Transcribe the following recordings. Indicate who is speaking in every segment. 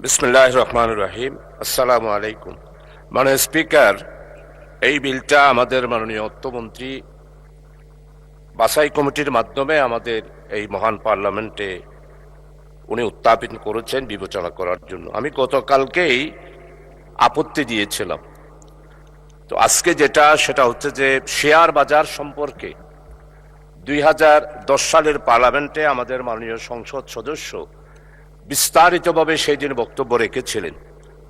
Speaker 1: বিসমিল্লাহির রহমানির রহিম। আসসালামু আলাইকুম। মাননীয় স্পিকার, এই বিলটা আমাদের মাননীয় অর্থমন্ত্রী বাছাই কমিটির মাধ্যমে আমাদের এই মহান পার্লামেন্টে উনি উত্থাপন করেছেন বিবেচনা করার জন্য। আমি গতকালকেই আপত্তি দিয়েছিলাম। তো আজকে সেটা হচ্ছে যে শেয়ার বাজার সম্পর্কে 2010 সালের পার্লামেন্টে আমাদের মাননীয় সংসদ সদস্য বিস্তারিতভাবে সেই দিন বক্তব্য রেখেছিলেন।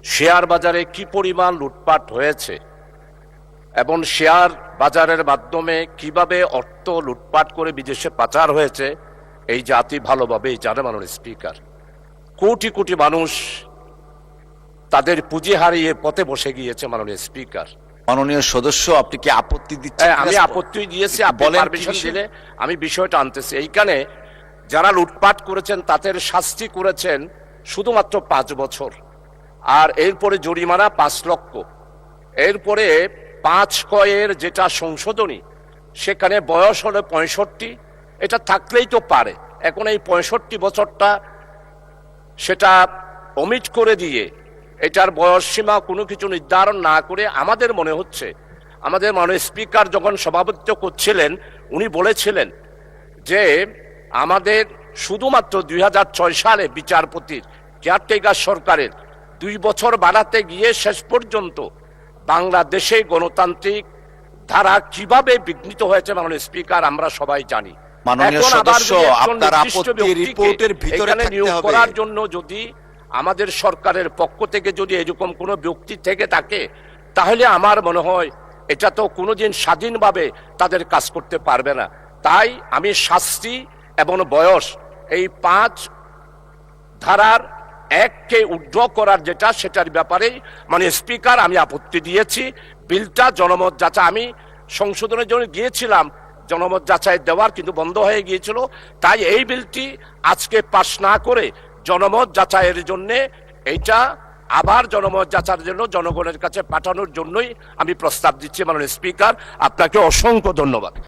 Speaker 1: শেয়ার বাজারে কি পরিমাণ লুটপাট হয়েছে এবং শেয়ার বাজারের মাধ্যমে কিভাবে অর্থ লুটপাট করে বিদেশে পাচার হয়েছে এই জাতি ভালোভাবেই জানে মাননীয় স্পিকার। কোটি কোটি মানুষ তাদের পুঁজি হারিয়ে পথে বসে গিয়েছে মাননীয় স্পিকার।
Speaker 2: মাননীয় সদস্য, আপনি কি আপত্তি দিচ্ছেন?
Speaker 1: আমি আপত্তি দিয়েছি, আপনি পারমিশন দিলে আমি বিষয়টা আনতেছি। এইখানে যারা লুটপাট করেছেন তাদের শাস্তি করেছেন শুধুমাত্র 5 বছর, আর এরপরে জরিমানা 5 লক্ষ। এরপরে 5 কয়ের যেটা সংশোধনী, সেখানে বয়স হলো 65, এটা থাকলেই তো পারে। এখন এই 65 বছরটা সেটা অমিট করে দিয়ে এটার বয়স সীমা কোনো কিছু নির্ধারণ না করে আমাদের মনে হচ্ছে, আমাদের মাননীয় স্পিকার যখন সভাপতিত্ব করছিলেন উনি বলেছিলেন যে আমাদের শুধুমাত্র 2006 সালে বিচারপতির কেয়ারটেকার সরকারের 2 বছর বাড়াতে গিয়ে শেষ পর্যন্ত বাংলাদেশে গণতান্ত্রিক ধারা কিভাবে বিঘ্নিত হয়েছে মাননীয় স্পিকার আমরা সবাই জানি।
Speaker 2: মাননীয় সদস্য, আপনার আপত্তি রিপোর্টের ভিতরে থাকতে হবে।
Speaker 1: করার জন্য যদি আমাদের সরকারের পক্ষ থেকে যদি এরকম কোনো ব্যক্তি থেকে থাকে, তাহলে আমার মনে হয় এটা তো কোনোদিন স্বাধীনভাবে তাদের কাজ করতে পারবে না। তাই আমি শাস্তি এবং বয়স এই 5 ধারার 1কে উইথড্র করার সেটার ব্যাপারেই মানে স্পিকার আমি আপত্তি দিয়েছি। বিলটা জনমত যাচাই, আমি সংশোধনের জন্য গিয়েছিলাম জনমত যাচাই দেওয়ার, কিন্তু বন্ধ হয়ে গিয়েছিল। তাই এই বিলটি আজকে পাশ না করে জনমত যাচাইয়ের জন্য এইটা আবার জনমত যাচাইয়ের জন্য জনগণের কাছে পাঠানোর জন্যই আমি প্রস্তাব দিচ্ছি মাননীয় স্পিকার। আপনাকে অসংখ্য ধন্যবাদ।